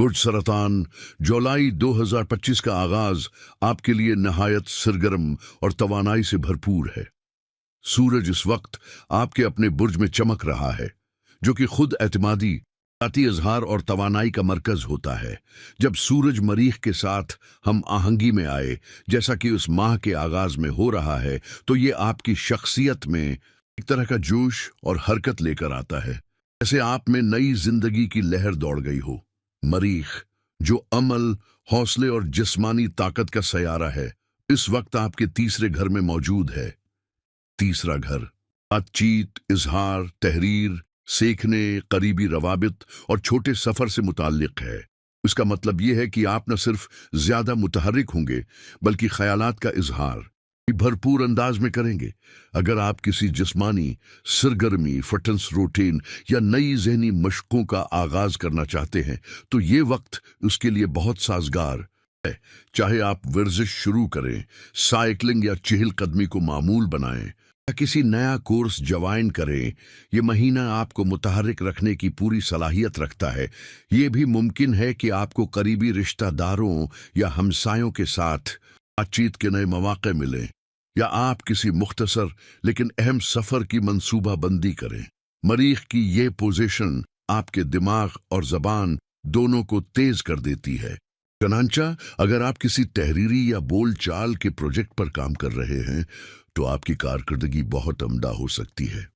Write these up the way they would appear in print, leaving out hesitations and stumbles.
برج सरतान, जुलाई 2025 का आगाज आपके लिए नहायत सरगर्म और तवानाई से भरपूर है। सूरज इस वक्त आपके अपने बुर्ज में चमक रहा है, जो कि खुद एतमादी, ज़ाती इजहार और तवानाई का मरकज होता है। जब सूरज मरीख के साथ हम आहंगी में आए, जैसा कि उस माह के आगाज में हो रहा है, तो ये आपकी शख्सियत में एक तरह का जोश और हरकत लेकर आता है, जैसे आप में नई जिंदगी की लहर दौड़ गई हो। मरीख, जो अमल, हौसले और जिस्मानी ताकत का सयारा है, इस वक्त आपके तीसरे घर में मौजूद है। तीसरा घर बातचीत, इजहार, तहरीर, सीखने, करीबी रवाबित और छोटे सफर से मुताल्लिक है। इसका मतलब यह है कि आप न सिर्फ ज्यादा मुतहर्रिक होंगे, बल्कि ख्यालात का इजहार भी भरपूर अंदाज में करेंगे। अगर आप किसी जिस्मानी सरगर्मी, फिटनेस रूटीन या नई जहनी मशकों का आगाज करना चाहते हैं, तो ये वक्त उसके लिए बहुत साजगार है। चाहे आप वर्जिश शुरू करें, साइकिलिंग या चहलकदमी को मामूल बनाएं, या किसी नया कोर्स ज्वाइन करें, ये महीना आपको मुतहर्रिक रखने की पूरी सलाहियत रखता है। ये भी मुमकिन है कि आपको करीबी रिश्तेदारों या हमसायों के साथ बातचीत के नए मौके मिलें, या आप किसी मुख्तसर लेकिन अहम सफर की मंसूबा बंदी करें। मरीख की ये पोजीशन आपके दिमाग और जबान दोनों को तेज कर देती है। चनांचा, अगर आप किसी तहरीरी या बोल चाल के प्रोजेक्ट पर काम कर रहे हैं, तो आपकी कारकर्दगी बहुत अमदा हो सकती है।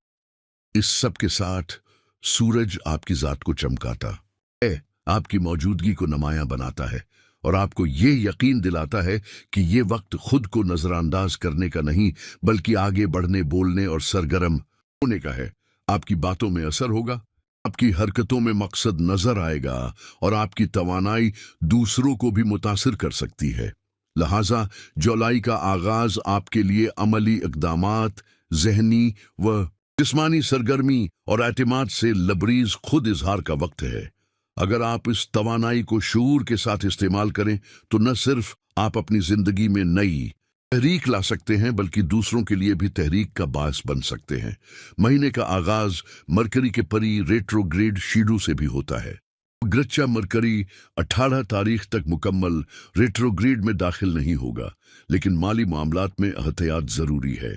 इस सब के साथ सूरज आपकी जात को चमकाता है, आपकी मौजूदगी को नुमायां बनाता है और आपको ये यकीन दिलाता है कि ये वक्त खुद को नजरअंदाज करने का नहीं, बल्कि आगे बढ़ने, बोलने और सरगर्म होने का है। आपकी बातों में असर होगा, आपकी हरकतों में मकसद नजर आएगा और आपकी तवानाई दूसरों को भी मुतासिर कर सकती है। लिहाजा जुलाई का आगाज आपके लिए अमली इक़दामात, जहनी व जिस्मानी सरगर्मी और एतमाद से लबरीज खुद इजहार का वक्त है। अगर आप इस तवानाई को शऊर के साथ इस्तेमाल करें, तो न सिर्फ आप अपनी जिंदगी में नई तहरीक ला सकते हैं, बल्कि दूसरों के लिए भी तहरीक का बायस बन सकते हैं। महीने का आगाज मरकरी के परी रेट्रोग्रेड शीडू से भी होता है। ग्रच्चा मरकरी 18 तारीख तक मुकम्मल रेट्रोग्रेड में दाखिल नहीं होगा, लेकिन माली मामलात में एहतियात जरूरी है।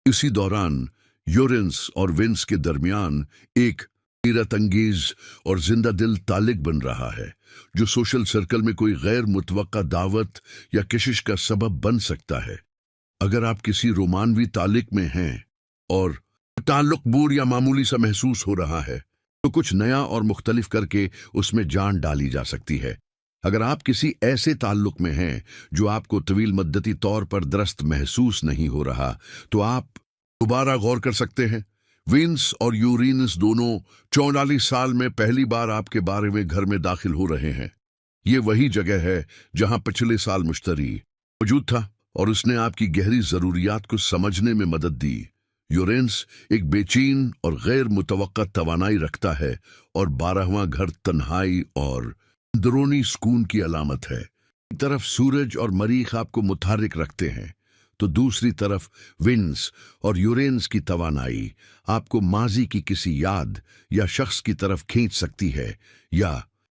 इसी दौरान यूरेनस और वेनस के दरमियान एक हैरत अंगेज और जिंदा दिल तालिक बन रहा है, जो सोशल सर्कल में कोई गैर मुतवक्का दावत या कशिश का सबब बन सकता है। अगर आप किसी रोमानवी तालिक में हैं और ताल्लुक बोर या मामूली सा महसूस हो रहा है, तो कुछ नया और मुख्तलिफ करके उसमें जान डाली जा सकती है। अगर आप किसी ऐसे ताल्लुक में हैं जो आपको तवील मद्दती तौर पर दरस्त महसूस नहीं हो रहा, तो आप दोबारा गौर कर सकते हैं। वीनस और यूरेनस दोनों 44 साल में पहली बार आपके बारे में घर में दाखिल हो रहे हैं। ये वही जगह है जहां पिछले साल मुश्तरी मौजूद था और उसने आपकी गहरी जरूरियात को समझने में मदद दी। यूरेनस एक बेचैन और गैर मुतवक्का तवानाई रखता है और 12वां घर तन्हाई और अंदरूनी सुकून की अलामत है। एक तरफ सूरज और मरीख आपको मुतहर्रिक रखते हैं, तो दूसरी तरफ विन्स और यूरेनस की तवानाई आपको माजी की किसी याद या शख्स की तरफ खींच सकती है, या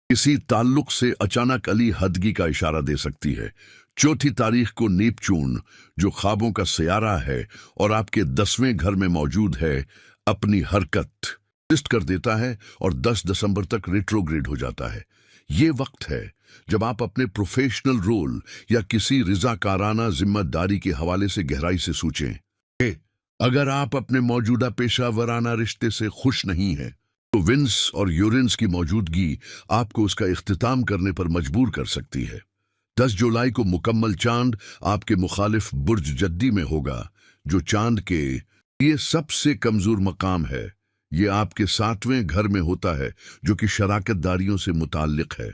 किसी ताल्लुक से अचानक अली हदगी का इशारा दे सकती है। चौथी तारीख को नेपच्यून, जो ख्वाबों का सयारा है और आपके 10वें घर में मौजूद है, अपनी हरकत लिस्ट कर देता है और 10 दिसंबर तक रेट्रोग्रेड हो जाता है। ये वक्त है जब आप अपने प्रोफेशनल रोल या किसी रिजाकाराना जिम्मेदारी के हवाले से गहराई से सोचें। अगर आप अपने मौजूदा पेशा वराना रिश्ते से खुश नहीं हैं, तो विन्स और यूरेनस की मौजूदगी आपको उसका इख्तिताम करने पर मजबूर कर सकती है। 10 जुलाई को मुकम्मल चांद आपके मुखालिफ बुर्ज जद्दी में होगा, जो चांद के लिए सबसे कमजोर मकाम है। ये आपके 7वें घर में होता है, जो कि शराकतदारियों से मुताल्लिक है।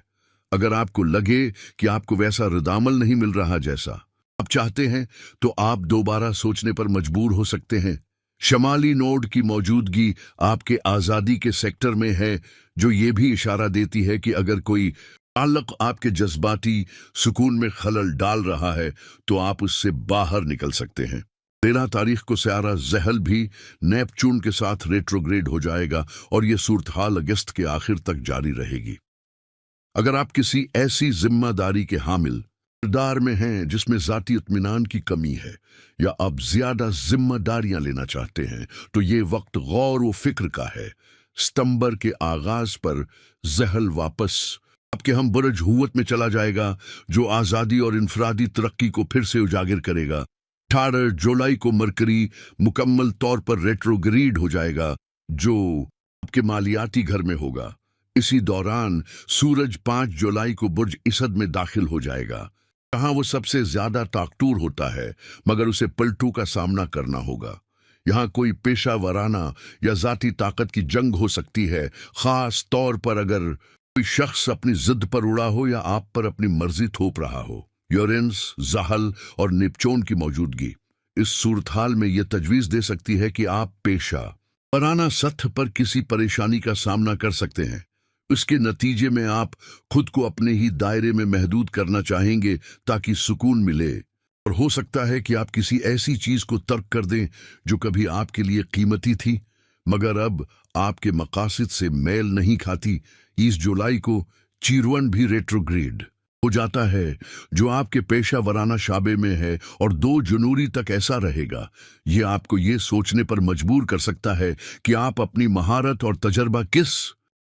अगर आपको लगे कि आपको वैसा रदामल नहीं मिल रहा जैसा आप चाहते हैं, तो आप दोबारा सोचने पर मजबूर हो सकते हैं। शमाली नोड की मौजूदगी आपके आज़ादी के सेक्टर में है, जो ये भी इशारा देती है कि अगर कोई ताल्लुक आपके जज्बाती सुकून में खलल डाल रहा है, तो आप उससे बाहर निकल सकते हैं। 13 तारीख को सयारा ज़हल भी नेपच्यून के साथ रेट्रोग्रेड हो जाएगा और ये सूरत हाल अगस्त के आखिर तक जारी रहेगी। अगर आप किसी ऐसी जिम्मेदारी के हामिल किरदार में हैं जिसमें जाती इत्मीनान की कमी है या आप ज्यादा जिम्मेदारियां लेना चाहते हैं, तो ये वक्त गौर व फिक्र का है। सितंबर के आगाज पर जहल वापस आपके हम बुरज हुवत में चला जाएगा, जो आज़ादी और इनफरादी तरक्की को फिर से उजागर करेगा। 18 जुलाई को मरकरी मुकम्मल तौर पर रेट्रोग्रेड हो जाएगा, जो आपके मालियाती घर में होगा। इसी दौरान सूरज 5 जुलाई को बुर्ज इसद में दाखिल हो जाएगा, जहां वो सबसे ज्यादा ताकतूर होता है, मगर उसे पलटू का सामना करना होगा। यहाँ कोई पेशा वराना या जाती ताकत की जंग हो सकती है, खास तौर पर अगर कोई शख्स अपनी जिद पर उड़ा हो या आप पर अपनी मर्जी थोप रहा हो। यूरेनस, जाहल और निपचोन की मौजूदगी इस सूरत हाल में यह तजवीज दे सकती है कि आप पेशा वराना सतह पर किसी परेशानी का सामना कर सकते हैं। इसके नतीजे में आप खुद को अपने ही दायरे में महदूद करना चाहेंगे ताकि सुकून मिले, और हो सकता है कि आप किसी ऐसी चीज को तर्क कर दें जो कभी आपके लिए कीमती थी मगर अब आपके मकासद से मेल नहीं खाती। 30 जुलाई को चिरवन भी रेट्रोग्रेड हो जाता है, जो आपके पेशा वराना शाबे में है, और 2 जनवरी तक ऐसा रहेगा। ये आपको ये सोचने पर मजबूर कर सकता है कि आप अपनी महारत और तजर्बा किस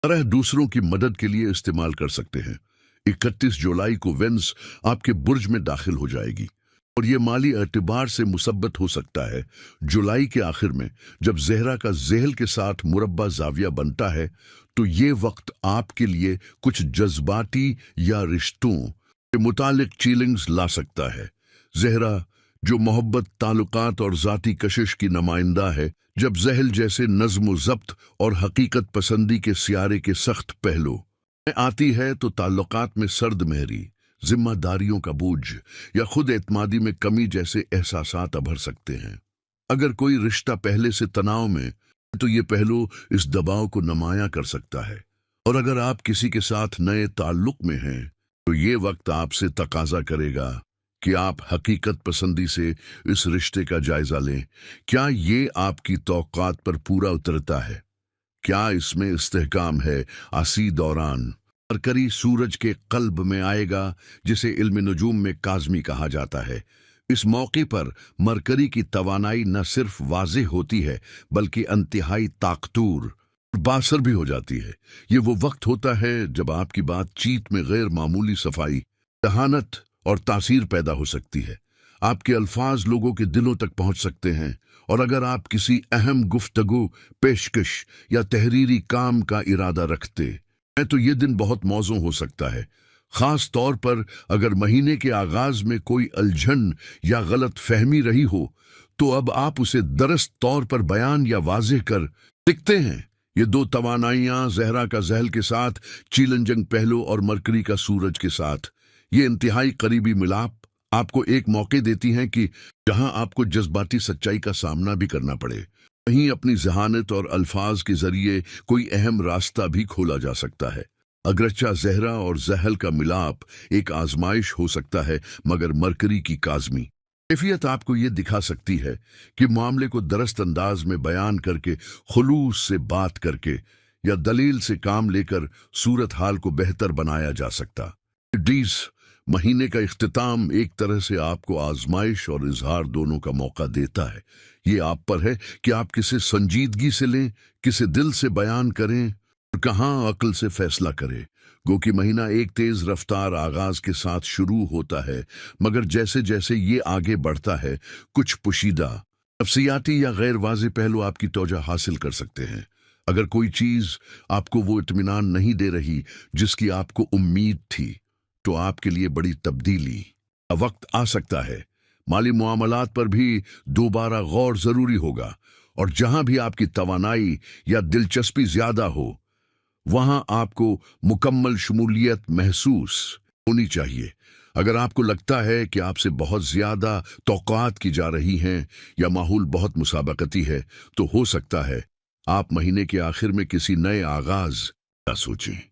तरह दूसरों की मदद के लिए इस्तेमाल कर सकते हैं। 31 जुलाई को वेनस आपके बुर्ज में दाखिल हो जाएगी और ये माली एतबार से मुसब्बत हो सकता है। जुलाई के आखिर में जब ज़हरा का ज़हल के साथ मुरब्बा ज़ाविया बनता है, तो ये वक्त आपके लिए कुछ जज्बाती या रिश्तों के मुतालिक चीलिंग्स ला सकता है। ज़हरा जो मोहब्बत, ताल्लुकात और ज़ाती कशिश की नुमाइंदा है, जब ज़हल जैसे नज़्म ज़ब्त और हकीकत पसंदी के सियारे के सख्त पहलू में आती है, तो ताल्लुकात में सर्द महरी, जिम्मेदारियों का बोझ या खुद एतमादी में कमी जैसे एहसासात अभर सकते हैं। अगर कोई रिश्ता पहले से तनाव में, तो ये पहलू इस दबाव को नुमायां कर सकता है। और अगर आप किसी के साथ नए ताल्लुक में हैं, तो ये वक्त आपसे तकाजा करेगा कि आप हकीकत पसंदी से इस रिश्ते का जायजा लें। क्या ये आपकी तौक़ात पर पूरा उतरता है? क्या इसमें इस्तेहकाम है? आसी दौरान मरकरी सूरज के कल्ब में आएगा, जिसे इल्म नजूम में काज़मी कहा जाता है। इस मौके पर मरकरी की तवानाई न सिर्फ वाज़ेह होती है, बल्कि इंतहाई ताकतूर और बासर भी हो जाती है। ये वो वक्त होता है जब आपकी बातचीत में गैर मामूली सफाई, दहानत और तासीर पैदा हो सकती है। आपके अल्फाज लोगों के दिलों तक पहुंच सकते हैं, और अगर आप किसी अहम गुफ्तगू, पेशकश या तहरीरी काम का इरादा रखते हैं, तो ये दिन बहुत मौजू हो सकता है। खास तौर पर अगर महीने के आगाज में कोई उलझन या गलत फहमी रही हो, तो अब आप उसे दरस्त तौर पर बयान या वाज़ेह कर सकते हैं। ये 2 तवानाइयां, ज़हरा का ज़हल के साथ, चीलनजंग पहलू और मरकरी का सूरज के साथ, ये इंतहाई करीबी मिलाप आपको एक मौके देती हैं कि जहां आपको जज्बाती सच्चाई का सामना भी करना पड़े, वहीं अपनी जहानत और अल्फाज के जरिए कोई अहम रास्ता भी खोला जा सकता है। अगरचा ज़हरा और ज़हल का मिलाप एक आजमाइश हो सकता है, मगर मरकरी की काज़मी कैफियत आपको ये दिखा सकती है कि मामले को दरस्त अंदाज में बयान करके, खुलूस से बात करके या दलील से काम लेकर सूरत हाल को बेहतर बनाया जा सकता। 20 महीने का इख्तिताम एक तरह से आपको आजमाइश और इजहार दोनों का मौका देता है। ये आप पर है कि आप किसे संजीदगी से लें, किसे दिल से बयान करें और कहाँ अक्ल से फैसला करें। गो कि महीना एक तेज रफ्तार आगाज के साथ शुरू होता है, मगर जैसे जैसे ये आगे बढ़ता है, कुछ पुशीदा नफ्सियाती या गैर वाज़ेह पहलू आपकी तवज्जो हासिल कर सकते हैं। अगर कोई चीज़ आपको वो इत्मीनान नहीं दे रही जिसकी आपको उम्मीद थी, तो आपके लिए बड़ी तब्दीली का वक्त आ सकता है। माली मुआमलात पर भी दोबारा गौर जरूरी होगा, और जहां भी आपकी तवानाई या दिलचस्पी ज्यादा हो, वहां आपको मुकम्मल शमूलियत महसूस होनी चाहिए। अगर आपको लगता है कि आपसे बहुत ज्यादा तौक़ात की जा रही हैं या माहौल बहुत मुसाबकती है, तो हो सकता है आप महीने के आखिर में किसी नए आगाज का सोचें।